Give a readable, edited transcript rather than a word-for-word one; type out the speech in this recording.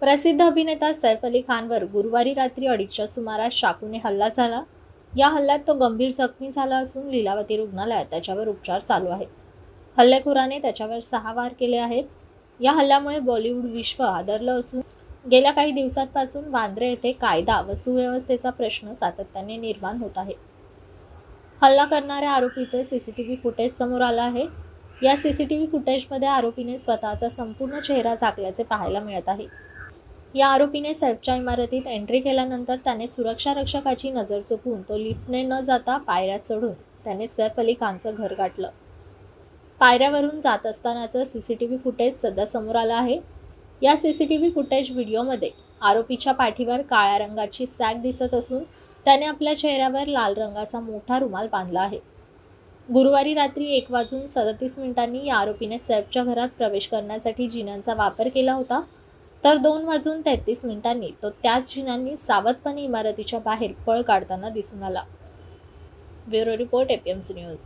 प्रसिद्ध अभिनेता सैफ अली खानवर गुरुवारी रात्री 2:30च्या सुमारास चाकूने हल्ला झाला। या हल्ल्यात तो गंभीर जखमी झाला असून लीलावती रुग्णालयात त्याच्यावर उपचार चालू आहेत। हल्लेखोराने त्याच्यावर 6 वार केले आहेत। या हल्ल्यामुळे बॉलिवूड विश्व हादरलं असून गेल्या काही दिवसांपासून वांद्रे येथे कायदा व सुव्यवस्थेचा प्रश्न सातत्याने निर्माण होत आहे। हल्ला करणाऱ्या आरोपीचे सीसीटीव्ही फुटेज समोर आलं आहे। या सीसीटीव्ही फुटेजमध्ये आरोपीने स्वतःचा संपूर्ण चेहरा झाकल्याचे पाहायला मिळत आहे। या आरोपीने सैफच्या इमारतीत एंट्री केल्यानंतर त्याने सुरक्षा रक्षकाची नजर चुकवून तो लिफ्टने न जाता पायऱ्या चढून त्याने सैफ अली खानचं घर गाठलं। पायऱ्यावरून जात असतानाचं सीसीटीव्ही फुटेज सध्या समोर आलं आहे। या सीसीटीव्ही फुटेज व्हिडिओमध्ये आरोपीच्या पाठीवर काळ्या रंगाची सॅग दिसत असून त्याने आपल्या चेहऱ्यावर लाल रंगाचा मोठा रुमाल बांधला आहे। गुरुवारी रात्री 1:37 या आरोपीने सैफच्या घरात प्रवेश करण्यासाठी जिन्यांचा वापर केला होता, तर 2:33 तो त्याच जिन्यांनी सावधपणे इमारतीच्या बाहेर पळ काढताना दिसून आला। Bureau report, APMC news.